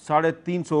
350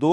2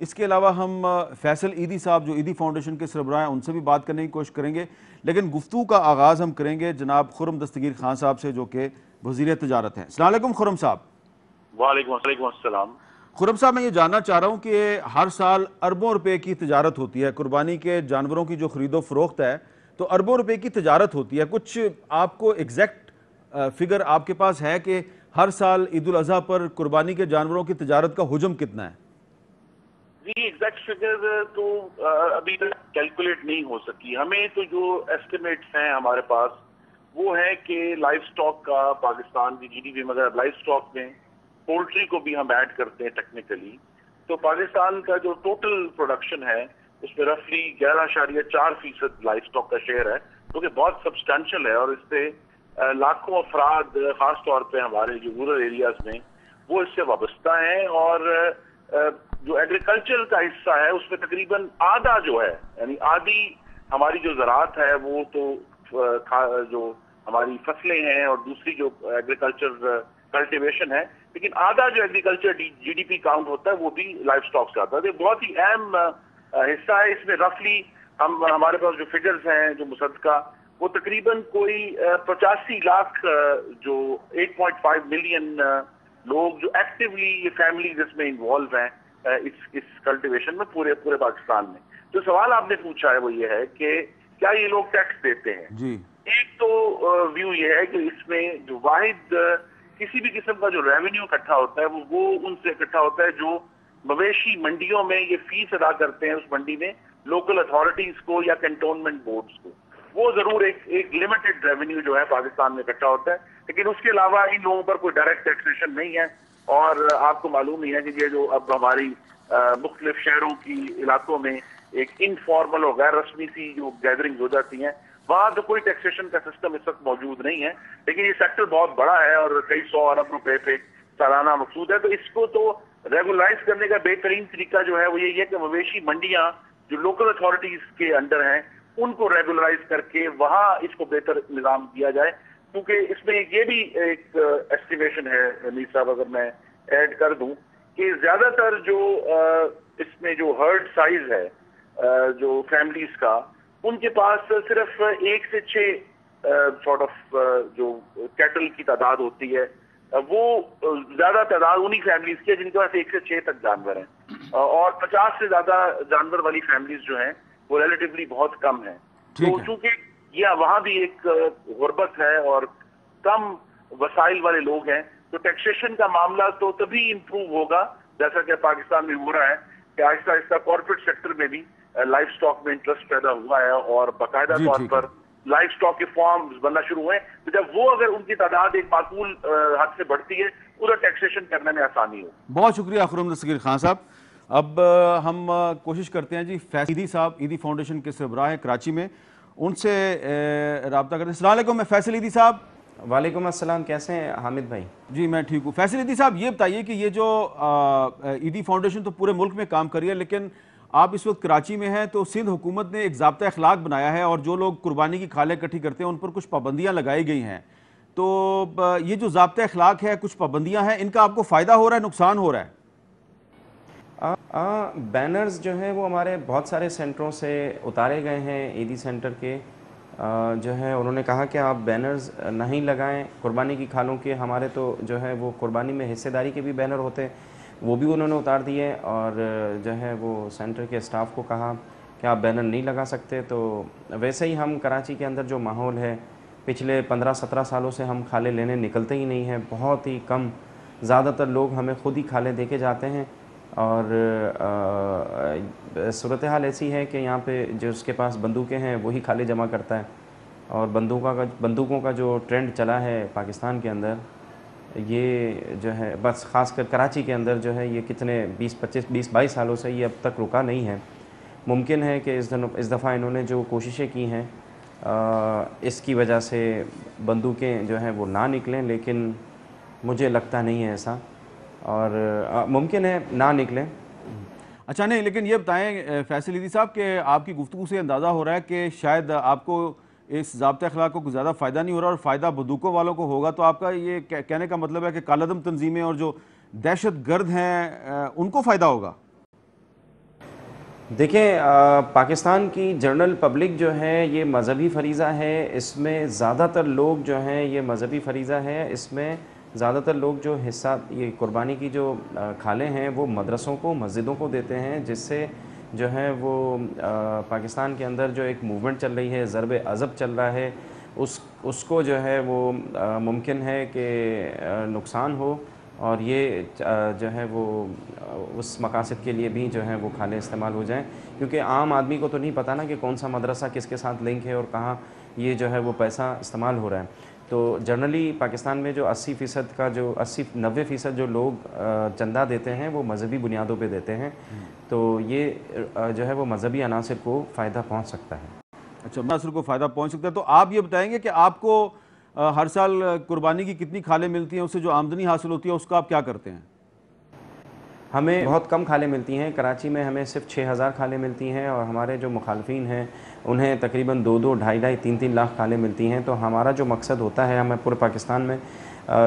اس کے علاوہ ہم فیصل عیدی صاحب جو عیدی فاؤنڈیشن کے سربراہ ہیں ان سے بھی بات کرنے کی کوشش کریں گے، لیکن گفتگو کا آغاز ہم کریں گے جناب خرم دستگیر خان صاحب سے جو کہ وزیر تجارت ہیں۔ السلام علیکم خرم صاحب۔ وعلیکم السلام۔ خرم صاحب، میں یہ جاننا چاہ رہا ہوں کہ ہر سال اربوں روپے کی تجارت ہوتی ہے، قربانی کے جانوروں کی جو خرید و فروخت ہے تو اربوں روپے کی تجارت ہوتی ہے، کچھ آپ کو ایگزیکٹ فگر آپ کے پاس ہے کہ ہر سال عید الاضحیٰ پر قربانی کے جانوروں کی تجارت کا حجم کتنا ہے؟ جی ایگزیکٹ فگر تو ابھی تک کیلکولیٹ نہیں ہو سکی، ہمیں تو جو ایسٹیمیٹس ہیں ہمارے پاس وہ ہے کہ لائف سٹاک کا پاکستان کی جی ڈی پی، مگر لائف سٹاک میں پولٹری کو بھی ہم ایڈ کرتے ہیں ٹیکنیکلی، تو پاکستان کا جو ٹوٹل پروڈکشن ہے اس میں رفلی 11.4% لائف سٹاک کا شیئر ہے، جو کہ بہت سبسٹینشل ہے، اور اس سے لاکھوں افراد خاص طور پہ ہمارے جو رورل ایریاز میں وہ اس سے وابستہ ہیں، اور جو ایگریکلچر کا حصہ ہے اس میں تقریباً آدھا جو ہے، یعنی آدھی ہماری جو زراعت ہے وہ تو جو ہماری فصلیں ہیں اور دوسری جو ایگریکلچر کلٹیویشن ہے، لیکن آدھا جو agriculture G D P count ہوتا ہے وہ بھی لائف سٹاک سے آتا ہے۔ یہ بہت ہی اہم حصہ ہے، اس میں رفلی ہمارے پاس جو فگرز ہیں جو مصدقہ وہ تقریباً کوئی 85 لاکھ جو 8.5 ملین لوگ جو ایکٹیولی یہ فیملیز اس میں انوالو ہیں اس کلٹیویشن میں پورے پاکستان میں۔ جو سوال آپ نے پوچھا ہے وہ یہ ہے کہ کیا یہ لوگ ٹیکس دیتے ہیں؟ جی، ایک تو ویو یہ ہے کہ اس میں جو واحد کسی بھی قسم کا جو ریونیو اکٹھا ہوتا ہے وہ ان سے اکٹھا ہوتا ہے جو مویشی منڈیوں میں یہ فیس ادا کرتے ہیں اس منڈی میں لوکل اتھارٹیز کو یا کنٹونمنٹ بورڈز کو، وہ ضرور ایک لمیٹڈ ریونیو جو ہے پاکستان میں اکٹھا ہوتا ہے، لیکن اس کے علاوہ ان لوگوں پر کوئی ڈائریکٹ ٹیکسیشن نہیں ہے۔ اور آپ کو معلوم ہی ہے کہ یہ جو اب ہماری مختلف شہروں کی علاقوں میں ایک انفارمل اور غیر رسمی سی جو گیدرنگ ہو جاتی ہیں، وہاں تو کوئی ٹیکسیشن کا سسٹم اس وقت موجود نہیں ہے، لیکن یہ سیکٹر بہت بڑا ہے اور کئی 100 ارب روپے پہ سالانہ مقصود ہے، تو اس کو تو ریگولائز کرنے کا بہترین طریقہ جو ہے وہ یہی ہے کہ مویشی منڈیاں جو لوکل اتھارٹیز کے انڈر ہیں ان کو ریگولائز کر کے وہاں اس کو بہتر نظام دیا جائے، کیونکہ اس میں یہ بھی ایک ایسٹیمیشن ہے میر صاحب، اگر میں ایڈ کر دوں کہ زیادہ تر جو اس میں جو ہرڈ سائز ہے جو فیملیز کا، ان کے پاس صرف 1 سے 6 سارٹ آف جو کیٹل کی تعداد ہوتی ہے، وہ زیادہ تعداد انہی فیملیز کی ہے جن کے پاس 1 سے 6 تک جانور ہیں، اور 50 سے زیادہ جانور والی فیملیز جو ہیں وہ ریلیٹیولی بہت کم ہیں۔ تو چونکہ یہ وہاں بھی ایک غربت ہے اور کم وسائل والے لوگ ہیں، تو ٹیکسیشن کا معاملہ تو تبھی امپروو ہوگا جیسا کہ پاکستان میں ہو رہا ہے کہ آہستہ آہستہ کارپوریٹ سیکٹر میں بھی لائف سٹاک میں انٹرسٹ پیدا ہوا ہے اور باقاعدہ طور پر لائف سٹاک کے فارمز بننا شروع ہوئے، تو جب وہ اگر ان کی تعداد ایک معقول حد سے بڑھتی ہے ادھر ٹیکسیشن کرنے میں آسانی ہو۔ بہت شکریہ خرم دستگیر خان صاحب۔ اب ہم کوشش کرتے ہیں جی فیصل عیدی صاحب عیدی فاؤنڈیشن کے سربراہ ہیں کراچی میں، ان سے رابطہ کرتے ہیں۔ السلام علیکم، میں فیصل عیدی صاحب۔ وعلیکم السلام، کیسے ہیں حامد بھائی؟ جی میں ٹھیک ہوں۔ فیصل عیدی صاحب یہ بتائیے کہ یہ جو عیدی فاؤنڈیشن تو پورے ملک میں کام کر رہی ہے، لیکن آپ اس وقت کراچی میں ہیں، تو سندھ حکومت نے ایک ضابطہ اخلاق بنایا ہے اور جو لوگ قربانی کی کھالیں اکٹھی کرتے ہیں ان پر کچھ پابندیاں لگائی گئی ہیں، تو یہ جو ضابطہ اخلاق ہے، کچھ پابندیاں ہیں، ان کا آپ کو فائدہ ہو رہا ہے نقصان ہو رہا ہے؟ بینرز جو ہیں وہ ہمارے بہت سارے سینٹروں سے اتارے گئے ہیں، عیدی سینٹر کے جو ہے انہوں نے کہا کہ آپ بینرز نہیں لگائیں قربانی کی کھالوں کے، ہمارے تو جو ہے وہ قربانی میں حصے داری کے بھی بینر ہوتے وہ بھی انہوں نے اتار دیے، اور جو ہے وہ سینٹر کے اسٹاف کو کہا کہ آپ بینر نہیں لگا سکتے۔ تو ویسے ہی ہم کراچی کے اندر جو ماحول ہے پچھلے 15-17 سالوں سے ہم کھالیں لینے نکلتے ہی نہیں ہیں، بہت ہی کم، زیادہ تر لوگ ہمیں خود ہی کھالیں دے کے جاتے ہیں، اور صورتحال ایسی ہے کہ یہاں پہ جو اس کے پاس بندوقیں ہیں وہی کھالیں جمع کرتا ہے، اور بندوقوں کا جو ٹرینڈ چلا ہے پاکستان کے اندر، یہ جو ہے بس خاص کر کراچی کے اندر جو ہے یہ کتنے 20-22 سالوں سے یہ اب تک رکا نہیں ہے۔ ممکن ہے کہ اس دفعہ انہوں نے جو کوششیں کی ہیں اس کی وجہ سے بندوقیں جو ہیں وہ نہ نکلیں، لیکن مجھے لگتا نہیں ہے ایسا، اور ممکن ہے نہ نکلیں۔ اچھا نہیں، لیکن یہ بتائیں فیصل عیدی صاحب کہ آپ کی گفتگو سے اندازہ ہو رہا ہے کہ شاید آپ کو اس ضابطہ اخلاق کو زیادہ فائدہ نہیں ہو رہا اور فائدہ بندوقوں والوں کو ہوگا، تو آپ کا یہ کہنے کا مطلب ہے کہ کالعدم تنظیمیں اور جو دہشت گرد ہیں ان کو فائدہ ہوگا؟ دیکھیں پاکستان کی جنرل پبلک جو ہے یہ مذہبی فریضہ ہے، اس میں زیادہ تر لوگ جو ہیں یہ مذہبی فریضہ ہے، اس میں زیادہ تر لوگ جو حصہ یہ قربانی کی جو کھالیں ہیں وہ مدرسوں کو مسجدوں کو دیتے ہیں، جس سے جو ہے وہ پاکستان کے اندر جو ایک موومنٹ چل رہی ہے، ضرب عضب چل رہا ہے، اس کو جو ہے وہ ممکن ہے کہ نقصان ہو، اور یہ جو ہے وہ اس مقاصد کے لیے بھی جو ہے وہ کھالیں استعمال ہو جائیں، کیونکہ عام آدمی کو تو نہیں پتہ نا کہ کون سا مدرسہ کس کے ساتھ لنک ہے اور کہاں یہ جو ہے وہ پیسہ استعمال ہو رہا ہے۔ تو جنرلی پاکستان میں جو 80% کا جو 90% جو لوگ چندہ دیتے ہیں وہ مذہبی بنیادوں پہ دیتے ہیں، تو یہ جو ہے وہ مذہبی عناصر کو فائدہ پہنچ سکتا ہے۔ اچھا، عناصر کو فائدہ پہنچ سکتا ہے۔ تو آپ یہ بتائیں گے کہ آپ کو ہر سال قربانی کی کتنی کھالیں ملتی ہیں، اس سے جو آمدنی حاصل ہوتی ہے اس کا آپ کیا کرتے ہیں؟ ہمیں بہت کم کھالیں ملتی ہیں، کراچی میں ہمیں صرف 6000 کھالیں ملتی ہیں، اور ہمارے جو مخالفین ہیں انہیں تقریباً 2-2, 2.5, 3 لاکھ کھالیں ملتی ہیں۔ تو ہمارا جو مقصد ہوتا ہے، ہمیں پورے پاکستان میں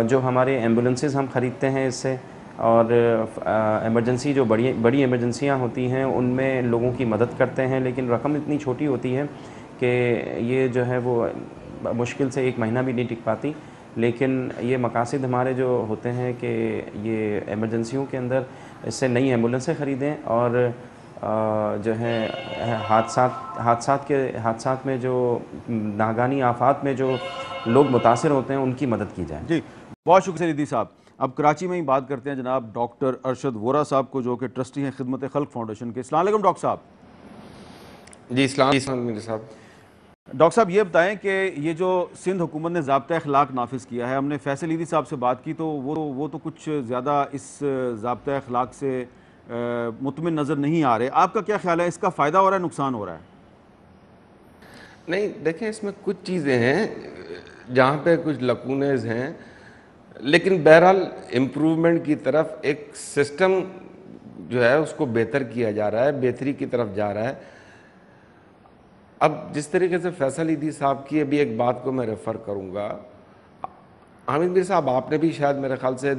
جو ہمارے ایمبولنسز ہم خریدتے ہیں اس سے، اور ایمرجنسی جو بڑی ایمرجنسیاں ہوتی ہیں ان میں لوگوں کی مدد کرتے ہیں، لیکن رقم اتنی چھوٹی ہوتی ہے کہ یہ جو ہے وہ مشکل سے 1 مہینہ بھی نہیں ٹک پاتی، لیکن یہ مقاصد ہمارے جو ہوتے ہیں کہ یہ ایمرجنسیوں کے اندر اس سے نئی ایمبولنسیں خریدیں، اور جو ہے حادثات میں جو ناگہانی آفات میں جو لوگ متاثر ہوتے ہیں ان کی مدد کی جائے۔ جی بہت شکریہ سیدی صاحب۔ اب کراچی میں ہی بات کرتے ہیں جناب ڈاکٹر ارشد وورا صاحب کو، جو کہ ٹرسٹی ہیں خدمت خلق فاؤنڈیشن کے۔ السلام علیکم ڈاکٹر صاحب۔ جی السلام علیکم صاحب۔ ڈاکٹر صاحب یہ بتائیں کہ یہ جو سندھ حکومت نے ضابطۂ اخلاق نافذ کیا ہے، ہم نے فیصل عیدی صاحب سے بات کی تو وہ تو کچھ زیادہ اس ضابطۂ اخلاق سے مطمئن نظر نہیں آ رہے۔ آپ کا کیا خیال ہے، اس کا فائدہ ہو رہا ہے نقصان ہو رہا ہے؟ نہیں دیکھیں، اس میں کچھ چیزیں ہیں جہاں پہ کچھ لکونیز ہیں، لیکن بہرحال امپروومنٹ کی طرف ایک سسٹم جو ہے اس کو بہتر کیا جا رہا ہے، بہتری کی طرف جا رہا ہے۔ اب جس طریقے سے فیصل عیدی صاحب کی ابھی ایک بات کو میں ریفر کروں گا، حامد میر صاحب آپ نے بھی شاید میرے خیال سے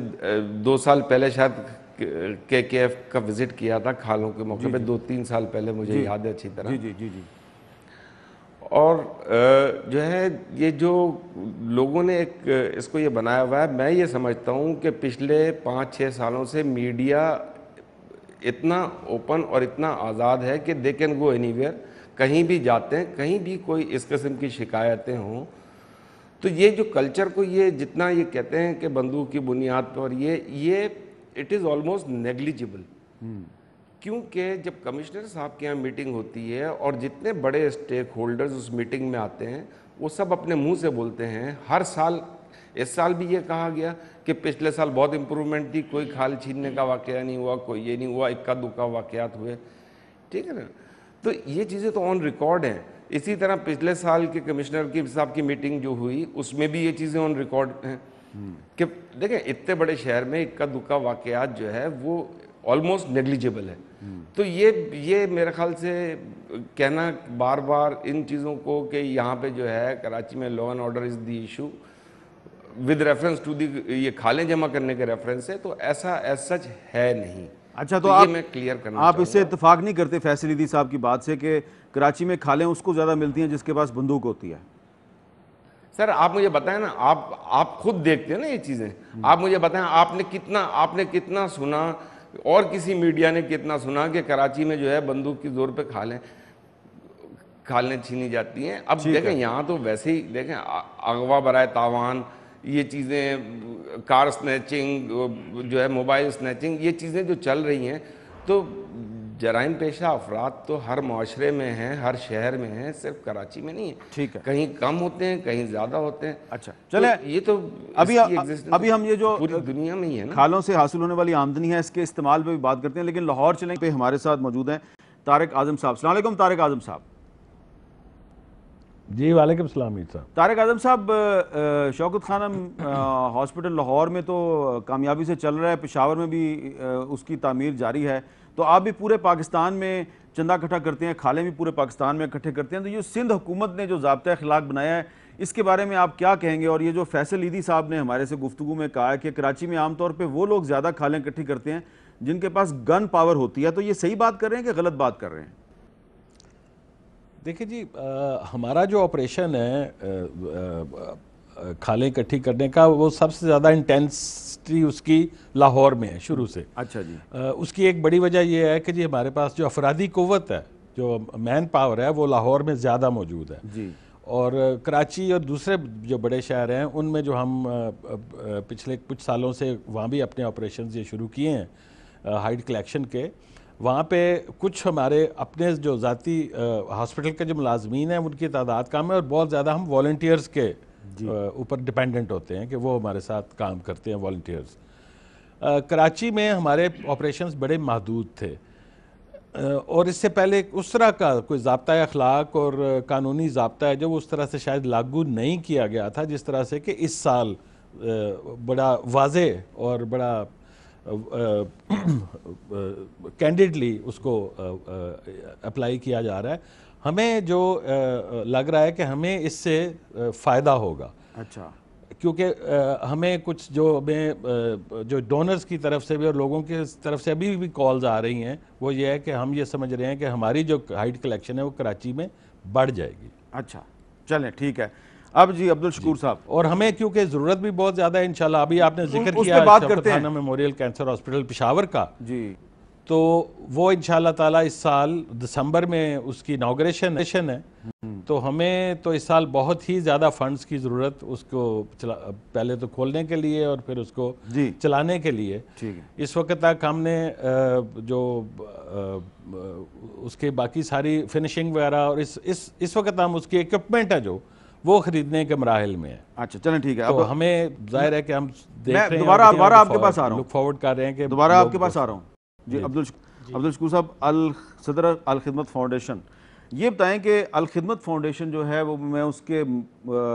2 سال پہلے شاید KKF کا وزٹ کیا تھا کھالوں کے موقع پہ، 2-3 سال پہلے، مجھے یاد ہے اچھی طرح۔ جی اور جو ہے یہ جو لوگوں نے ایک اس کو یہ بنایا ہوا ہے، میں یہ سمجھتا ہوں کہ پچھلے 5-6 سالوں سے میڈیا اتنا اوپن اور اتنا آزاد ہے کہ they can go any where, کہیں بھی جاتے ہیں، کہیں بھی کوئی اس قسم کی شکایتیں ہوں تو یہ جو کلچر کو یہ جتنا یہ کہتے ہیں کہ بندوق کی بنیاد پر یہ اٹ از آلموسٹ نیگلیجبل، کیونکہ جب کمشنر صاحب کے یہاں میٹنگ ہوتی ہے اور جتنے بڑے اسٹیک ہولڈرز اس میٹنگ میں آتے ہیں وہ سب اپنے منہ سے بولتے ہیں، ہر سال، اس سال بھی یہ کہا گیا کہ پچھلے سال بہت امپرومنٹ تھی، کوئی کھال چھیننے کا واقعہ نہیں ہوا، کوئی یہ نہیں ہوا، اکا دکا واقعات ہوئے، ٹھیک ہے نا؟ تو یہ چیزیں تو آن ریکارڈ ہیں۔ اسی طرح پچھلے سال کے کمشنر صاحب کی میٹنگ جو ہوئی اس میں بھی یہ چیزیں آن ریکارڈ ہیں کہ دیکھیں اتنے بڑے شہر میں اکا دکا واقعات جو ہے وہ آلموسٹ نیگلیجبل ہے۔ تو یہ میرے خیال سے کہنا بار بار ان چیزوں کو کہ یہاں پہ جو ہے کراچی میں law and order is the issue with reference to the, یہ کھالیں جمع کرنے کے ریفرنس سے، تو ایسا ایز سچ ہے نہیں۔ اچھا، تو یہ میں کلیئر کرنا آپ اس سے اتفاق نہیں کرتے فیصل عیدی صاحب کی بات سے کہ کراچی میں کھالیں اس کو زیادہ ملتی ہیں جس کے پاس بندوق ہوتی ہے؟ سر آپ مجھے بتائیں نا، آپ خود دیکھتے ہیں نا یہ چیزیں، آپ مجھے بتائیں آپ نے کتنا سنا اور کسی میڈیا نے کتنا سنا کہ کراچی میں جو ہے بندوق کی زور پہ کھالیں چھینی جاتی ہیں؟ اب دیکھیں یہاں تو ویسے ہی دیکھیں اغوا برائے تاوان، یہ چیزیں، کار سنیچنگ جو ہے، موبائل سنیچنگ، یہ چیزیں جو چل رہی ہیں، تو جرائم پیشہ افراد تو ہر معاشرے میں ہیں، ہر شہر میں ہیں، صرف کراچی میں نہیں ہے، ٹھیک ہے، کہیں کم ہوتے ہیں، کہیں زیادہ ہوتے ہیں۔ اچھا چلیں، یہ تو ابھی ہم یہ جو پوری دنیا میں ہی ہے نا، کھالوں سے حاصل ہونے والی آمدنی ہے اس کے استعمال پہ بھی بات کرتے ہیں، لیکن لاہور چلیں پہ ہمارے ساتھ موجود ہیں طارق اعظم صاحب۔ السلام علیکم طارق اعظم صاحب۔ جی وعلیکم السلام میر صاحب۔ طارق اعظم صاحب، شوکت خانم ہاسپٹل لاہور میں تو کامیابی سے چل رہا ہے، پشاور میں بھی اس کی تعمیر جاری ہے، تو آپ بھی پورے پاکستان میں چندہ اکٹھا کرتے ہیں، کھالیں بھی پورے پاکستان میں اکٹھے کرتے ہیں، تو یہ سندھ حکومت نے جو ضابطۂ اخلاق بنایا ہے اس کے بارے میں آپ کیا کہیں گے؟ اور یہ جو فیصل عیدی صاحب نے ہمارے سے گفتگو میں کہا ہے کہ کراچی میں عام طور پہ وہ لوگ زیادہ کھالیں اکٹھی کرتے ہیں جن کے پاس گن پاور ہوتی ہے. تو یہ صحیح بات کر رہے ہیں کہ غلط بات کر رہے ہیں؟ دیکھیں جی، ہمارا جو آپریشن ہے کھالیں اکٹھی کرنے کا، وہ سب سے زیادہ انٹینسٹی اس کی لاہور میں ہے شروع سے. اچھا جی. اس کی ایک بڑی وجہ یہ ہے کہ جی ہمارے پاس جو افرادی قوت ہے، جو مین پاور ہے، وہ لاہور میں زیادہ موجود ہے. جی. اور کراچی اور دوسرے جو بڑے شہر ہیں ان میں جو ہم پچھلے کچھ سالوں سے وہاں بھی اپنے آپریشنز یہ شروع کیے ہیں ہائیڈ کلیکشن کے، وہاں پہ کچھ ہمارے اپنے جو ذاتی ہاسپٹل کے جو ملازمین ہیں ان کی تعداد کم ہے، اور بہت زیادہ ہم والنٹیئرز کے اوپر ڈیپینڈنٹ ہوتے ہیں کہ وہ ہمارے ساتھ کام کرتے ہیں والنٹیئرز. کراچی میں ہمارے آپریشنز بڑے محدود تھے، اور اس سے پہلے اس طرح کا کوئی ضابطۂ اخلاق اور قانونی ضابطہ ہے جو اس طرح سے شاید لاگو نہیں کیا گیا تھا جس طرح سے کہ اس سال بڑا واضح اور بڑا کینڈیڈلی اس کو اپلائی کیا جا رہا ہے. ہمیں جو لگ رہا ہے کہ ہمیں اس سے فائدہ ہوگا. اچھا. کیونکہ ہمیں کچھ جو ڈونرز کی طرف سے بھی اور لوگوں کی طرف سے ابھی بھی کالز آ رہی ہیں، وہ یہ ہے کہ ہم یہ سمجھ رہے ہیں کہ ہماری جو ہائیڈ کلیکشن ہے وہ کراچی میں بڑھ جائے گی. اچھا چلیں ٹھیک ہے. اب جی عبدالشکور صاحب، اور ہمیں کیونکہ ضرورت بھی بہت زیادہ ہے انشاءاللہ. ابھی آپ نے ذکر اس کیا پہ بات کرتے ہیں میموریل کینسر ہاسپٹل پشاور کا، جی، تو وہ انشاءاللہ تعالی اس سال دسمبر میں اس کی اناگوریشن ہے. تو ہمیں تو اس سال بہت ہی زیادہ فنڈز کی ضرورت اس کو پہلے تو کھولنے کے لیے اور پھر اس کو چلانے کے لیے. اس وقت تک ہم نے جو اس کے باقی ساری فنشنگ وغیرہ اور اس وقت ہم اس کی ایکوپمنٹ ہے جو وہ خریدنے کے مراحل میں ہے. اچھا چلیں ٹھیک ہے. تو ہمیں ظاہر ہے کہ ہم دیکھ رہے ہیں، دوبارہ آپ کے پاس آ رہا ہوں، لک فارورڈ کر رہے ہیں کہ دوبارہ آپ کے پاس آ رہا ہوں. جی عبدالشکور صاحب، صدر الخدمت فاؤنڈیشن، یہ بتائیں کہ الخدمت فاؤنڈیشن جو ہے وہ میں اس کے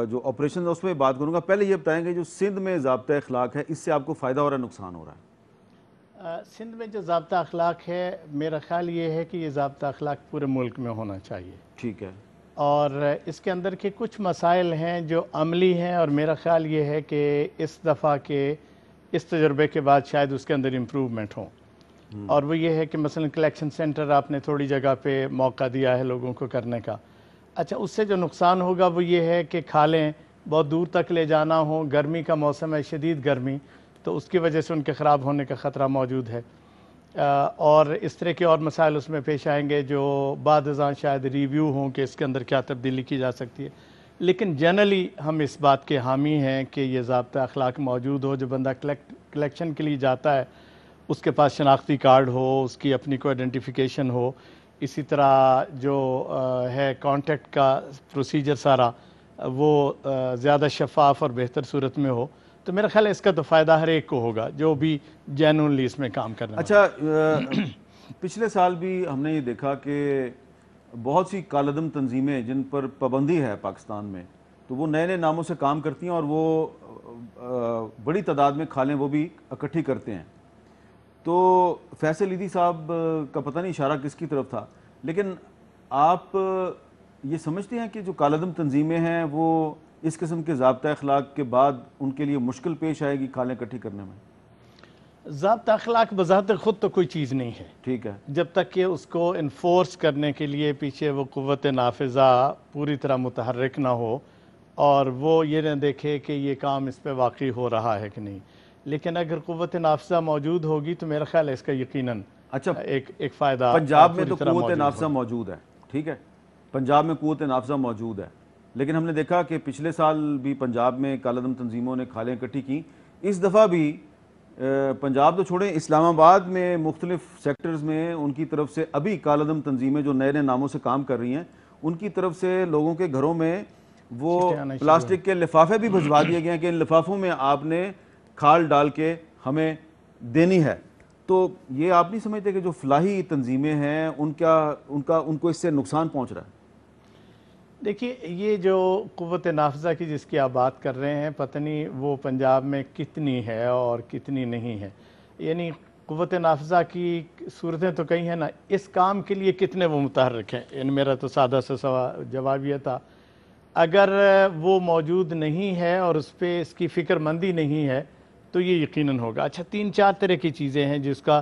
جو آپریشن ہے اس پہ بات کروں گا. پہلے یہ بتائیں کہ جو سندھ میں ضابطۂ اخلاق ہے، اس سے آپ کو فائدہ ہو رہا ہے نقصان ہو رہا ہے؟ سندھ میں جو ضابطہ اخلاق ہے، میرا خیال یہ ہے کہ یہ ضابطہ اخلاق پورے ملک میں ہونا چاہیے. ٹھیک ہے. اور اس کے اندر کے کچھ مسائل ہیں جو عملی ہیں، اور میرا خیال یہ ہے کہ اس دفعہ کے اس تجربے کے بعد شاید اس کے اندر امپروومنٹ ہوں. اور وہ یہ ہے کہ مثلا کلیکشن سینٹر آپ نے تھوڑی جگہ پہ موقع دیا ہے لوگوں کو کرنے کا. اچھا، اس سے جو نقصان ہوگا وہ یہ ہے کہ کھالیں بہت دور تک لے جانا ہو، گرمی کا موسم ہے، شدید گرمی، تو اس کی وجہ سے ان کے خراب ہونے کا خطرہ موجود ہے. اور اس طرح کے اور مسائل اس میں پیش آئیں گے جو بعد ازاں شاید ریویو ہوں کہ اس کے اندر کیا تبدیلی کی جا سکتی ہے. لیکن جنرلی ہم اس بات کے حامی ہیں کہ یہ ضابطہ اخلاق موجود ہو. جو بندہ کلیکشن کے لیے جاتا ہے اس کے پاس شناختی کارڈ ہو، اس کی اپنی کوئی آئیڈینٹیفیکیشن ہو. اسی طرح جو ہے کانٹیکٹ کا پروسیجر سارا وہ زیادہ شفاف اور بہتر صورت میں ہو. تو میرا خیال ہے اس کا تو فائدہ ہر ایک کو ہوگا جو بھی جینونلی اس میں کام کرنا. اچھا، پچھلے سال بھی ہم نے یہ دیکھا کہ بہت سی کالعدم تنظیمیں جن پر پابندی ہے پاکستان میں، تو وہ نئے نئے ناموں سے کام کرتی ہیں اور وہ بڑی تعداد میں کھالیں وہ بھی اکٹھی کرتے ہیں. تو فیصل ایدھی صاحب کا پتہ نہیں اشارہ کس کی طرف تھا، لیکن آپ یہ سمجھتے ہیں کہ جو کالعدم تنظیمیں ہیں وہ اس قسم کے ضابطہ اخلاق کے بعد ان کے لیے مشکل پیش آئے گی کھالیں اکٹھی کرنے میں؟ ضابطہ اخلاق بذات خود تو کوئی چیز نہیں ہے. ٹھیک ہے. جب تک کہ اس کو انفورس کرنے کے لیے پیچھے وہ قوت نافذہ پوری طرح متحرک نہ ہو اور وہ یہ نہ دیکھے کہ یہ کام اس پہ واقعی ہو رہا ہے کہ نہیں. لیکن اگر قوت نافذہ موجود ہوگی تو میرا خیال ہے اس کا یقیناً ایک فائدہ. پنجاب میں تو قوت نافذہ موجود ہے، ٹھیک ہے، پنجاب میں قوت نافذہ موجود ہے، لیکن ہم نے دیکھا کہ پچھلے سال بھی پنجاب میں کالعدم تنظیموں نے کھالیں اکٹھی کی. اس دفعہ بھی پنجاب تو چھوڑیں، اسلام آباد میں مختلف سیکٹرز میں ان کی طرف سے ابھی کالعدم تنظیمیں جو نئے نئے ناموں سے کام کر رہی ہیں ان کی طرف سے لوگوں کے گھروں میں وہ پلاسٹک کے لفافے بھی بھجوا دیے گئے ہیں کہ ان لفافوں میں آپ نے کھال ڈال کے ہمیں دینی ہے. تو یہ آپ نہیں سمجھتے کہ جو فلاحی تنظیمیں ہیں ان کو اس سے نقصان پہنچ رہا ہے؟ دیکھیے، یہ جو قوت نافذہ کی جس کی آپ بات کر رہے ہیں، پتہ نہیں وہ پنجاب میں کتنی ہے اور کتنی نہیں ہے. یعنی قوت نافذہ کی صورتیں تو کئی ہیں نا، اس کام کے لیے کتنے وہ متحرک ہیں. میرا تو سادہ سا جواب یہ تھا، اگر وہ موجود نہیں ہے اور اس پہ اس کی فکر مندی نہیں ہے تو یہ یقیناً ہوگا. اچھا، 3-4 طرح کی چیزیں ہیں جس کا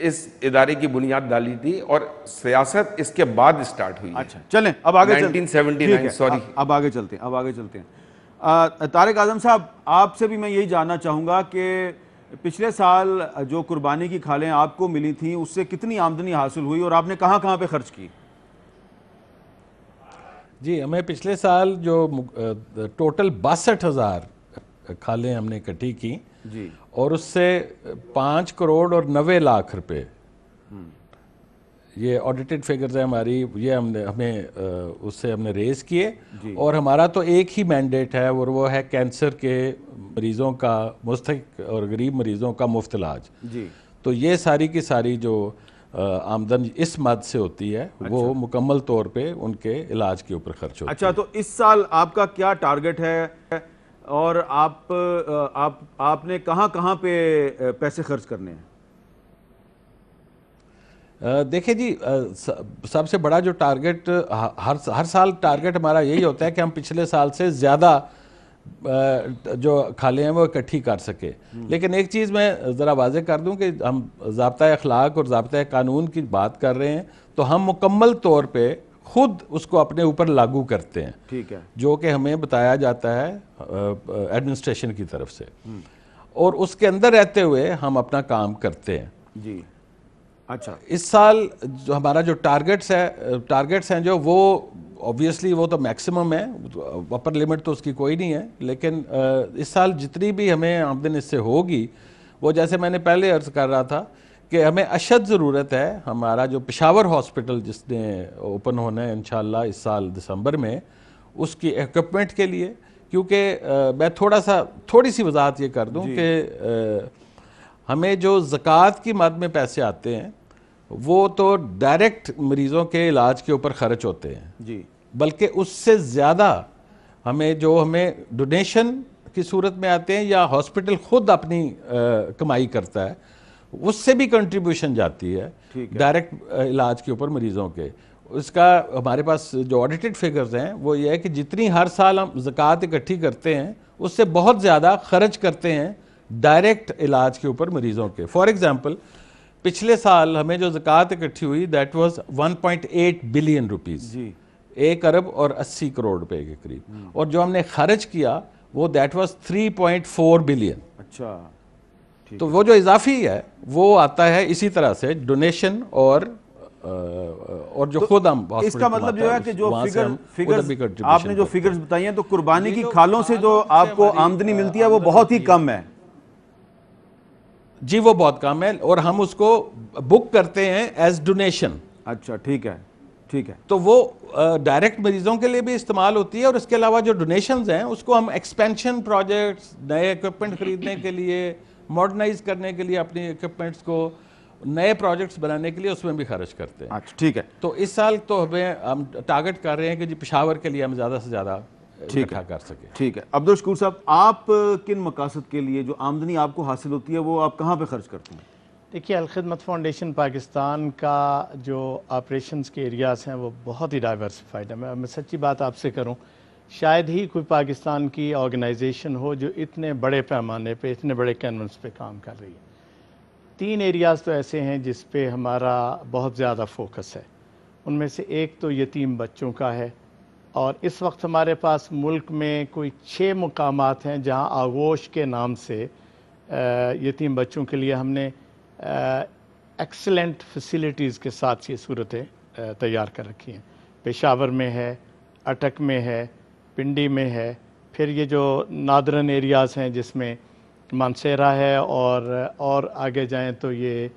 اس ادارے کی بنیاد ڈالی تھی اور سیاست اس کے بعد اسٹارٹ ہوئی. اچھا چلیں اب آگے 1979 سوری. اب آگے چلتے ہیں. طارق اعظم صاحب, آپ سے بھی میں یہی جاننا چاہوں گا کہ پچھلے سال جو قربانی کی کھالیں آپ کو ملی تھیں اس سے کتنی آمدنی حاصل ہوئی اور آپ نے کہاں کہاں پہ خرچ کی؟ جی ہمیں پچھلے سال جو ٹوٹل 62,000 کھالیں ہم نے اکٹھی کی جی, اور اس سے 5 کروڑ اور 90 لاکھ روپے یہ آڈیٹڈ فگرز ہیں ہماری, یہ ہمیں اس سے ہم نے ریز کیے. اور ہمارا تو ایک ہی مینڈیٹ ہے اور وہ ہے کینسر کے مریضوں کا, مستحق اور غریب مریضوں کا مفت علاج. جی, تو یہ ساری کی ساری جو آمدن اس مد سے ہوتی ہے وہ مکمل طور پہ ان کے علاج کے اوپر خرچ ہوتی ہے. اچھا, تو اس سال آپ کا کیا ٹارگٹ ہے اور آپ نے کہاں کہاں پہ پیسے خرچ کرنے ہیں؟ دیکھیں جی, سب سے بڑا جو ٹارگٹ ہر سال ٹارگٹ ہمارا یہی ہوتا ہے کہ ہم پچھلے سال سے زیادہ جو کھالیں ہیں وہ اکٹھی کر سکے. لیکن ایک چیز میں ذرا واضح کر دوں کہ ہم ضابطۂ اخلاق اور ضابطۂ قانون کی بات کر رہے ہیں تو ہم مکمل طور پہ خود اس کو اپنے اوپر لاگو کرتے ہیں. ٹھیک ہے, جو کہ ہمیں بتایا جاتا ہے ایڈمنسٹریشن کی طرف سے, اور اس کے اندر رہتے ہوئے ہم اپنا کام کرتے ہیں. جی, اچھا, اس سال جو ہمارا جو ٹارگٹس ہیں جو وہ اوبویسلی وہ تو میکسیمم ہے, اپر لمٹ تو اس کی کوئی نہیں ہے. لیکن اس سال جتنی بھی ہمیں آمدن اس سے ہوگی وہ جیسے میں نے پہلے عرض کر رہا تھا کہ ہمیں اشد ضرورت ہے ہمارا جو پشاور ہاسپٹل جس نے اوپن ہونا ہے انشاءاللہ اس سال دسمبر میں, اس کی ایکوپمنٹ کے لیے. کیونکہ میں تھوڑی سی وضاحت یہ کر دوں کہ ہمیں جو زکوٰۃ کی مد میں پیسے آتے ہیں وہ تو ڈائریکٹ مریضوں کے علاج کے اوپر خرچ ہوتے ہیں. جی, بلکہ اس سے زیادہ ہمیں ڈونیشن کی صورت میں آتے ہیں یا ہاسپٹل خود اپنی کمائی کرتا ہے, اس سے بھی کنٹریبیوشن جاتی ہے ڈائریکٹ علاج کے اوپر مریضوں کے. اس کا ہمارے پاس جو آڈیٹڈ فگرز ہیں وہ یہ ہے کہ جتنی ہر سال ہم زکوٰۃ اکٹھی کرتے ہیں اس سے بہت زیادہ خرچ کرتے ہیں ڈائریکٹ علاج کے اوپر مریضوں کے. فار ایگزامپل پچھلے سال ہمیں جو زکوٰۃ اکٹھی ہوئی دیٹ واز 1.8 بلین روپیز, جی, 1 ارب اور 80 کروڑ روپے کے قریب. اور جو ہم نے خرچ کیا وہ دیٹ واز 3.4 بلین. اچھا, تو وہ جو اضافی ہے وہ آتا ہے اسی طرح سے ڈونیشن اور جو خود ہم اس کا مطلب جو ہے کہ جو فگرز آپ نے جو فگرز بتائی ہیں تو قربانی کی کھالوں سے جو آپ کو آمدنی ملتی ہے وہ بہت ہی کم ہے. جی وہ بہت کم ہے اور ہم اس کو بک کرتے ہیں ایز ڈونیشن. اچھا, ٹھیک ہے, ٹھیک ہے. تو وہ ڈائریکٹ مریضوں کے لیے بھی استعمال ہوتی ہے اور اس کے علاوہ جو ڈونیشنز ہیں اس کو ہم ایکسپینشن پروجیکٹس, نئے ایکوپمنٹ خریدنے کے لیے, ماڈرنائز کرنے کے لیے اپنی ایکوپمنٹس کو, نئے پروجیکٹس بنانے کے لیے اس میں بھی خرچ کرتے ہیں. اچھا, ٹھیک ہے. تو اس سال تو ہم ٹارگٹ کر رہے ہیں کہ جی پشاور کے لیے ہم زیادہ سے زیادہ اکٹھا کر سکیں. ٹھیک ہے. عبدالشکور صاحب, آپ کن مقاصد کے لیے جو آمدنی آپ کو حاصل ہوتی ہے وہ آپ کہاں پہ خرچ کرتے ہیں؟ دیکھیے, الخدمت فاؤنڈیشن پاکستان کا جو آپریشنز کے ایریاز ہیں وہ بہت ہی ڈائیورسفائڈ ہے. میں سچی بات آپ سے کروں, شاید ہی کوئی پاکستان کی آرگنائزیشن ہو جو اتنے بڑے پیمانے پہ, اتنے بڑے کینونس پہ کام کر رہی ہے. 3 ایریاز تو ایسے ہیں جس پہ ہمارا بہت زیادہ فوکس ہے. ان میں سے ایک تو یتیم بچوں کا ہے, اور اس وقت ہمارے پاس ملک میں کوئی 6 مقامات ہیں جہاں آغوش کے نام سے یتیم بچوں کے لیے ہم نے ایکسلنٹ فیسیلیٹیز کے ساتھ یہ صورتیں تیار کر رکھی ہیں. پشاور میں ہے, اٹک میں ہے, پنڈی میں ہے, پھر یہ جو نادرن ایریاز ہیں جس میں مانسیرا ہے اور آگے جائیں تو یہ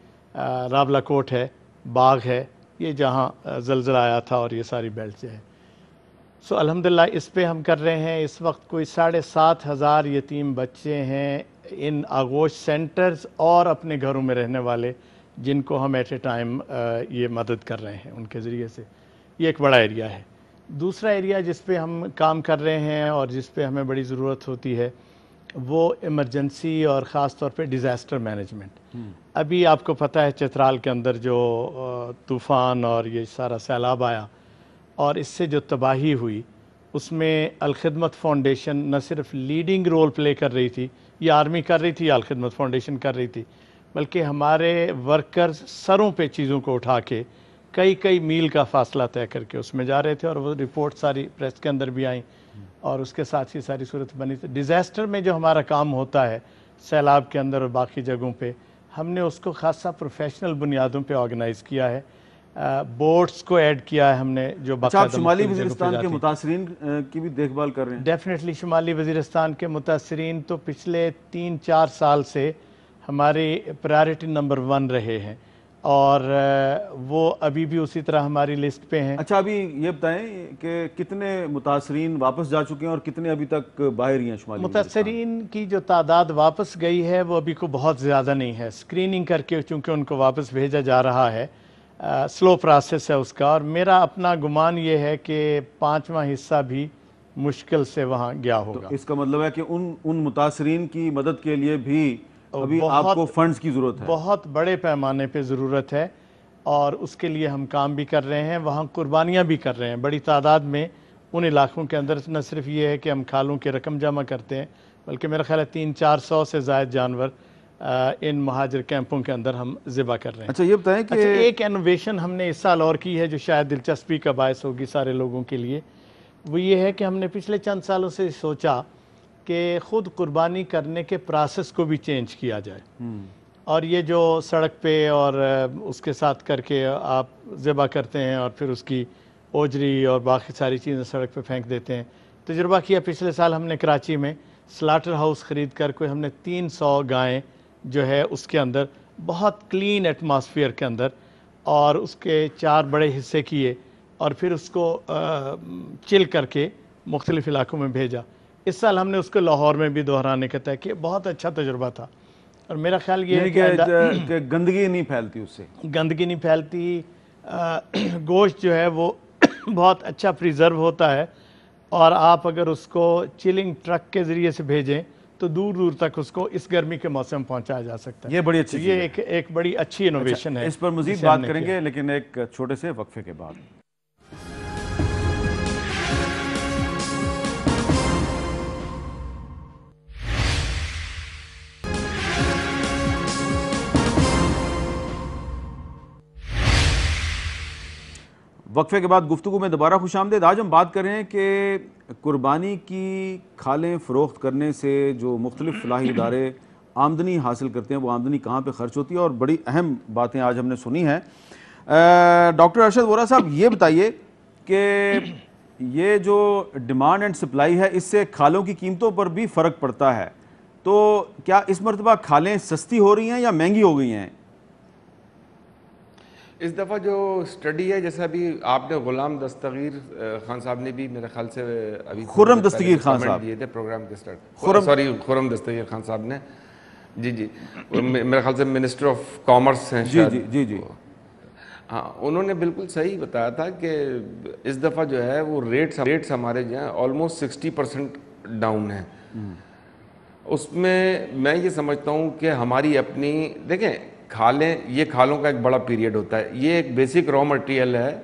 راولا کوٹ ہے, باغ ہے, یہ جہاں زلزلہ آیا تھا اور یہ ساری بیلٹ جو ہے. سو الحمدللہ اس پہ ہم کر رہے ہیں. اس وقت کوئی 7,500 یتیم بچے ہیں ان آغوش سینٹرز اور اپنے گھروں میں رہنے والے جن کو ہم ایٹ اے ٹائم یہ مدد کر رہے ہیں ان کے ذریعے سے. یہ ایک بڑا ایریا ہے. دوسرا ایریا جس پہ ہم کام کر رہے ہیں اور جس پہ ہمیں بڑی ضرورت ہوتی ہے وہ ایمرجنسی اور خاص طور پہ ڈیزاسٹر مینجمنٹ. ابھی آپ کو پتہ ہے چترال کے اندر جو طوفان اور یہ سارا سیلاب آیا اور اس سے جو تباہی ہوئی, اس میں الخدمت فاؤنڈیشن نہ صرف لیڈنگ رول پلے کر رہی تھی, یہ آرمی کر رہی تھی یا الخدمت فاؤنڈیشن کر رہی تھی, بلکہ ہمارے ورکرز سروں پہ چیزوں کو اٹھا کے کئی میل کا فاصلہ طے کر کے اس میں جا رہے تھے، اور وہ رپورٹ ساری پریس کے اندر بھی آئیں اور اس کے ساتھ ہی ساری صورت بنی تھی۔ ڈیزاسٹر میں جو ہمارا کام ہوتا ہے سیلاب کے اندر اور باقی جگہوں پہ، ہم نے اس کو خاصا پروفیشنل بنیادوں پہ آرگنائز کیا ہے، بورڈز کو ایڈ کیا ہے ہم نے جو آپ شمالی وزیرستان کے متاثرین کی بھی دیکھ بھال کر رہے ہیں؟ ڈیفینیٹلی شمالی وزیرستان کے متاثرین تو پچھلے 3-4 سال سے ہماری پرائرٹی نمبر 1 رہے ہیں، اور وہ ابھی بھی اسی طرح ہماری لسٹ پہ ہیں۔ اچھا، ابھی یہ بتائیں کہ کتنے متاثرین واپس جا چکے ہیں اور کتنے ابھی تک باہر ہی ہیں شمالی متاثرین کی جو تعداد واپس گئی ہے وہ ابھی کو بہت زیادہ نہیں ہے، اسکریننگ کر کے چونکہ ان کو واپس بھیجا جا رہا ہے، سلو پروسیس ہے اس کا، اور میرا اپنا گمان یہ ہے کہ 5واں حصہ بھی مشکل سے وہاں گیا ہوگا۔ اس کا مطلب ہے کہ ان متاثرین کی مدد کے لیے بھی ابھی آپ کو فنڈز کی ضرورت ہے؟ بہت بڑے پیمانے پہ ضرورت ہے، اور اس کے لیے ہم کام بھی کر رہے ہیں، وہاں قربانیاں بھی کر رہے ہیں بڑی تعداد میں ان علاقوں کے اندر۔ نہ صرف یہ ہے کہ ہم کھالوں کی رقم جمع کرتے ہیں، بلکہ میرا خیال ہے 300-400 سے زائد جانور ان مہاجر کیمپوں کے اندر ہم ذبح کر رہے ہیں۔ اچھا، یہ بتائیں کہ ایک انوویشن ہم نے اس سال اور کی ہے جو شاید دلچسپی کا باعث ہوگی سارے لوگوں کے لیے، وہ یہ ہے کہ ہم نے پچھلے چند سالوں سے سوچا کہ خود قربانی کرنے کے پروسیس کو بھی چینج کیا جائے، اور یہ جو سڑک پہ اور اس کے ساتھ کر کے آپ ذبح کرتے ہیں اور پھر اس کی اوجری اور باقی ساری چیزیں سڑک پہ پھینک دیتے ہیں، تجربہ کیا پچھلے سال ہم نے کراچی میں سلاٹر ہاؤس خرید کر کوئی ہم نے 300 گائیں جو ہے اس کے اندر بہت کلین ایٹماسفیئر کے اندر، اور اس کے 4 بڑے حصے کیے اور پھر اس کو چل کر کے مختلف علاقوں میں بھیجا۔ اس سال ہم نے اس کو لاہور میں بھی دہرانے کا طے کیا، بہت اچھا تجربہ تھا، اور میرا خیال یہ ہے کہ گندگی نہیں پھیلتی، اس سے گندگی نہیں پھیلتی، گوشت جو ہے وہ بہت اچھا پریزرو ہوتا ہے، اور آپ اگر اس کو چلنگ ٹرک کے ذریعے سے بھیجیں تو دور دور تک اس کو اس گرمی کے موسم پہنچایا جا سکتا ہے۔ یہ بڑی اچھی یہ ایک بڑی اچھی انوویشن ہے، اس پر مزید بات کریں گے لیکن ایک چھوٹے سے وقفے کے بعد۔ وقفے کے بعد گفتگو میں دوبارہ خوش آمدید۔ آج ہم بات کر رہے ہیں کہ قربانی کی کھالیں فروخت کرنے سے جو مختلف فلاحی ادارے آمدنی حاصل کرتے ہیں وہ آمدنی کہاں پہ خرچ ہوتی ہے، اور بڑی اہم باتیں آج ہم نے سنی ہیں۔ ڈاکٹر ارشد وورا صاحب، یہ بتائیے کہ یہ جو ڈیمانڈ اینڈ سپلائی ہے اس سے کھالوں کی قیمتوں پر بھی فرق پڑتا ہے، تو کیا اس مرتبہ کھالیں سستی ہو رہی ہیں یا مہنگی ہو گئی ہیں؟ اس دفعہ جو سٹڈی ہے، جیسا ابھی آپ نے غلام دستگیر خان صاحب نے بھی میرے خیال سے ابھی خرم دستگیر خان صاحب دیے تھے پروگرام کے سٹارٹ، سوری خرم دستگیر خان صاحب نے، جی میرے خیال سے منسٹر آف کامرس ہیں شاید، جی ہاں، انہوں نے بالکل صحیح بتایا تھا کہ اس دفعہ جو ہے وہ ریٹس ہمارے جو ہیں آلموسٹ 60% ڈاؤن ہیں۔ اس میں یہ سمجھتا ہوں کہ ہماری اپنی دیکھیں کھالیں، یہ کھالوں کا ایک بڑا پیریڈ ہوتا ہے، یہ ایک بیسک را مٹیریل ہے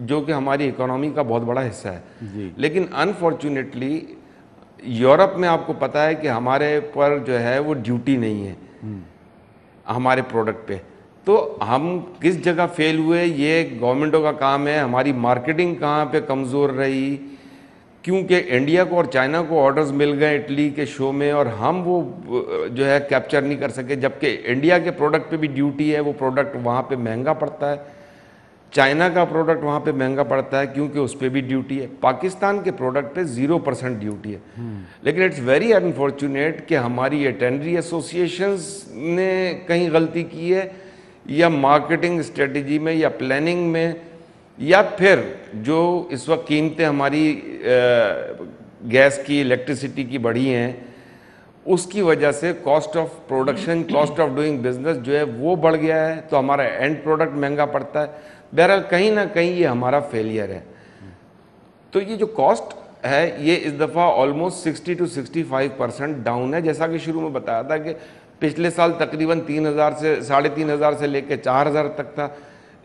جو کہ ہماری اکانومی کا بہت بڑا حصہ ہے، لیکن انفارچونیٹلی یورپ میں آپ کو پتہ ہے کہ ہمارے پر جو ہے وہ ڈیوٹی نہیں ہے ہمارے پروڈکٹ پہ، تو ہم کس جگہ فیل ہوئے، یہ گورنمنٹوں کا کام ہے۔ ہماری مارکیٹنگ کہاں پہ کمزور رہی، کیونکہ انڈیا کو اور چائنا کو آرڈرز مل گئے اٹلی کے شو میں، اور ہم وہ جو ہے کیپچر نہیں کر سکے، جبکہ انڈیا کے پروڈکٹ پہ بھی ڈیوٹی ہے، وہ پروڈکٹ وہاں پہ مہنگا پڑتا ہے، چائنا کا پروڈکٹ وہاں پہ مہنگا پڑتا ہے کیونکہ اس پہ بھی ڈیوٹی ہے، پاکستان کے پروڈکٹ پہ 0% ڈیوٹی ہے، لیکن اٹس ویری انفارچونیٹ کہ ہماری ایٹنری ایسوسیشنز نے کہیں غلطی کی ہے، یا مارکیٹنگ اسٹریٹجی میں یا پلاننگ میں، یا پھر جو اس وقت قیمتیں ہماری گیس کی الیکٹریسٹی کی بڑھی ہیں اس کی وجہ سے cost of production, cost of doing business جو ہے وہ بڑھ گیا ہے، تو ہمارا اینڈ پروڈکٹ مہنگا پڑتا ہے۔ بہرحال کہیں نہ کہیں یہ ہمارا فیلئر ہے۔ تو یہ جو کاسٹ ہے یہ اس دفعہ آلموسٹ 60 to 65% ڈاؤن ہے، جیسا کہ شروع میں بتایا تھا کہ پچھلے سال تقریباً 3000 سے 3500 سے لے کے 4000 تک تھا،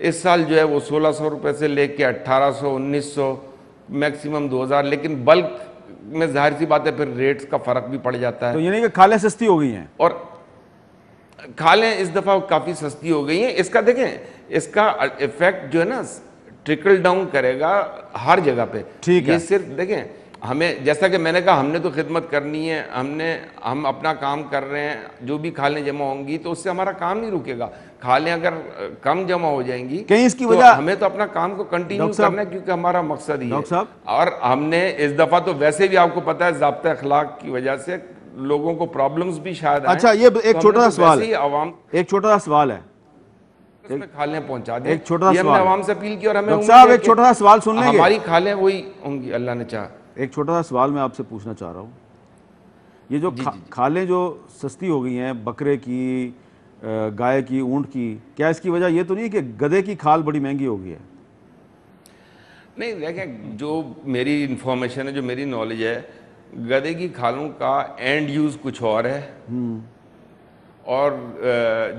اس سال جو ہے وہ 1600 روپے سے لے کے 1800 1900 میکسیمم 2000، لیکن بلک میں ظاہر سی بات ہے پھر ریٹس کا فرق بھی پڑ جاتا ہے، تو یعنی کہ کھالیں سستی ہو گئی ہیں۔ اور کھالیں اس دفعہ کافی سستی ہو گئی ہیں. اس کا دیکھیں اس کا ایفیکٹ جو ہے نا ٹرکل ڈاؤن کرے گا ہر جگہ پہ. ٹھیک ہے. یہ صرف دیکھیں ہمیں جیسا کہ میں نے کہا ہم نے تو خدمت کرنی ہے, ہم اپنا کام کر رہے ہیں, جو بھی کھالیں جمع ہوں گی تو اس سے ہمارا کام نہیں رکے گا. کھالیں اگر کم جمع ہو جائیں گی کہیں اس کی تو وجہ ہمیں تو اپنا کام کو کنٹینیو کرنا ہے کیونکہ ہمارا مقصد ہی ڈاکٹر ہے. صاحب اور ہم نے اس دفعہ تو ویسے بھی آپ کو پتہ ہے ضابطۂ اخلاق کی وجہ سے لوگوں کو پرابلمز بھی شاید آئیں. اچھا یہ ایک چھوٹا سا سوال ہے, عوام ایک چھوٹا سا سوال ہے, اس میں کھالیں پہنچا دیں. ایک چھوٹا یہ ہم نے سوال عوام سے اپیل کی اور ہمیں ڈاکٹر صاحب ایک چھوٹا سا سوال سن لیں گے. ہماری کھالیں وہی ہوں گی اللہ نے چاہا. ایک چھوٹا سا سوال میں آپ سے پوچھنا چاہ رہا ہوں, یہ جو کھالیں جو سستی ہو گئی ہیں بکرے کی, گائے کی, اونٹ کی, کیا اس کی وجہ یہ تو نہیں کہ گدھے کی کھال بڑی مہنگی ہو گئی ہے؟ نہیں دیکھیں جو میری انفارمیشن ہے, جو میری نالج ہے, گدھے کی کھالوں کا اینڈ یوز کچھ اور ہے اور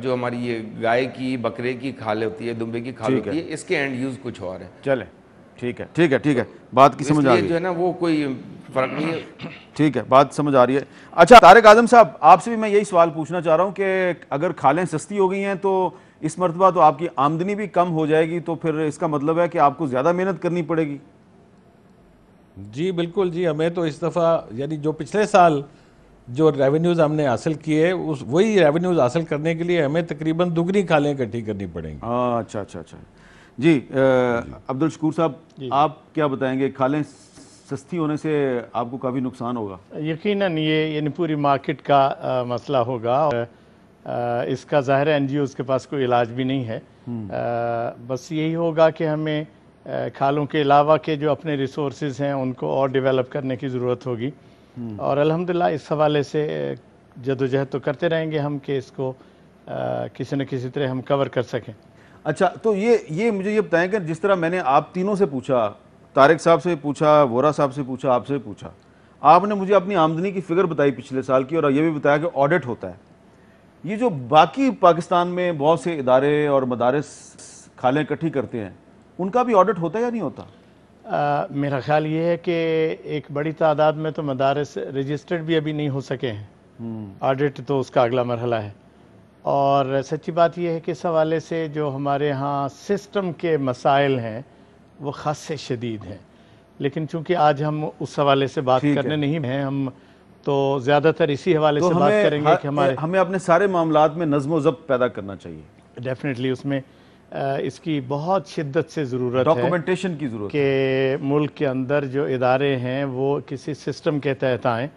جو ہماری یہ گائے کی بکرے کی کھال ہوتی ہے, دمبے کی کھال ہوتی ہے, اس کے اینڈ یوز کچھ اور ہے. چلیں ٹھیک ہے ٹھیک ہے ٹھیک ہے, بات کی سمجھ آ گئی جو ہے نا وہ کوئی فرق نہیں ہے. ٹھیک ہے بات سمجھ آ رہی ہے. اچھا طارق اعظم صاحب آپ سے بھی میں یہی سوال پوچھنا چاہ رہا ہوں کہ اگر کھالیں سستی ہو گئی ہیں تو اس مرتبہ تو آپ کی آمدنی بھی کم ہو جائے گی, تو پھر اس کا مطلب ہے کہ آپ کو زیادہ محنت کرنی پڑے گی. جی بالکل جی, ہمیں تو اس دفعہ یعنی جو پچھلے سال جو ریونیوز ہم نے حاصل کیے وہی ریونیوز حاصل کرنے کے لیے ہمیں تقریباً دگنی کھالیں اکٹھی کرنی پڑیں گی. اچھا اچھا اچھا جی. عبدالشکور صاحب آپ کیا بتائیں گے, کھالیں سستی ہونے سے آپ کو کافی نقصان ہوگا؟ یقیناً یہ یعنی پوری مارکیٹ کا مسئلہ ہوگا, اور اس کا ظاہر این جی اوز کے پاس کوئی علاج بھی نہیں ہے. بس یہی ہوگا کہ ہمیں کھالوں کے علاوہ کے جو اپنے ریسورسز ہیں ان کو اور ڈیولپ کرنے کی ضرورت ہوگی, اور الحمدللہ اس حوالے سے جدوجہد تو کرتے رہیں گے ہم کہ اس کو کسی نہ کسی طرح ہم کور کر سکیں. اچھا تو یہ مجھے یہ بتائیں کہ جس طرح میں نے آپ تینوں سے پوچھا, طارق صاحب سے پوچھا, وورا صاحب سے پوچھا, آپ سے پوچھا, آپ نے مجھے اپنی آمدنی کی فگر بتائی پچھلے سال کی, اور یہ بھی بتایا کہ آڈٹ ہوتا ہے. یہ جو باقی پاکستان میں بہت سے ادارے اور مدارس کھالیں اکٹھی کرتے ہیں ان کا بھی آڈٹ ہوتا ہے یا نہیں ہوتا؟ میرا خیال یہ ہے کہ ایک بڑی تعداد میں تو مدارس رجسٹرڈ بھی ابھی نہیں ہو سکے ہیں, آڈٹ تو اس کا اگلا مرحلہ ہے. اور سچی بات یہ ہے کہ اس حوالے سے جو ہمارے ہاں سسٹم کے مسائل ہیں وہ خاصے شدید ہیں, لیکن چونکہ آج ہم اس حوالے سے بات کرنے نہیں ہیں, ہم تو زیادہ تر اسی حوالے سے بات کریں گے کہ ہمیں اپنے سارے معاملات میں نظم و ضبط پیدا کرنا چاہیے. ڈیفینیٹلی اس میں اس کی بہت شدت سے ضرورت ہے, ڈاکومنٹیشن کی ضرورت کہ ملک کے اندر جو ادارے ہیں وہ کسی سسٹم کے تحت آئیں,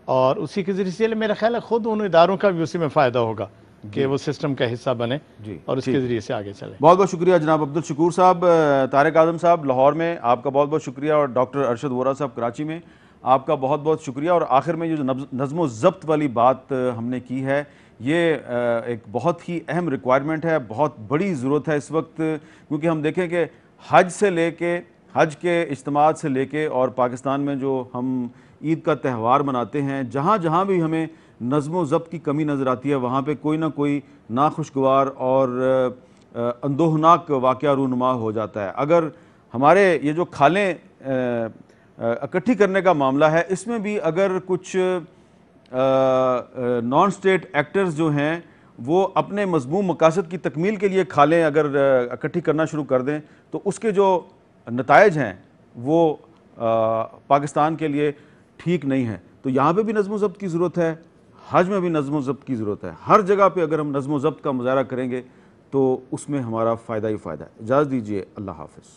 اور اسی کے ذریعے سے میرا خیال ہے خود ان اداروں کا بھی اسی میں فائدہ ہوگا کہ وہ سسٹم کا حصہ بنے اور اس کے ذریعے سے آگے چلیں. بہت بہت شکریہ جناب عبدالشکور صاحب. طارق اعظم صاحب لاہور میں آپ کا بہت بہت شکریہ, اور ڈاکٹر ارشد وورا صاحب کراچی میں آپ کا بہت بہت شکریہ. اور آخر میں جو نظم و ضبط والی بات ہم نے کی ہے, یہ ایک بہت ہی اہم ریکوائرمنٹ ہے, بہت بڑی ضرورت ہے اس وقت, کیونکہ ہم دیکھیں کہ حج سے لے کے, حج کے اجتماعات سے لے کے, اور پاکستان میں جو ہم عید کا تہوار مناتے ہیں, جہاں جہاں بھی ہمیں نظم و ضبط کی کمی نظر آتی ہے وہاں پہ کوئی نہ کوئی ناخوشگوار اور اندوہناک واقعہ رونما ہو جاتا ہے. اگر ہمارے یہ جو کھالیں اکٹھی کرنے کا معاملہ ہے, اس میں بھی اگر کچھ نان سٹیٹ ایکٹرز جو ہیں وہ اپنے مضموم مقاصد کی تکمیل کے لیے کھالیں اگر اکٹھی کرنا شروع کر دیں تو اس کے جو نتائج ہیں وہ پاکستان کے لیے ٹھیک نہیں ہیں. تو یہاں پہ بھی نظم و ضبط کی ضرورت ہے, حج میں بھی نظم و ضبط کی ضرورت ہے. ہر جگہ پہ اگر ہم نظم و ضبط کا مظاہرہ کریں گے تو اس میں ہمارا فائدہ ہی فائدہ ہے. اجازت دیجیے, اللہ حافظ.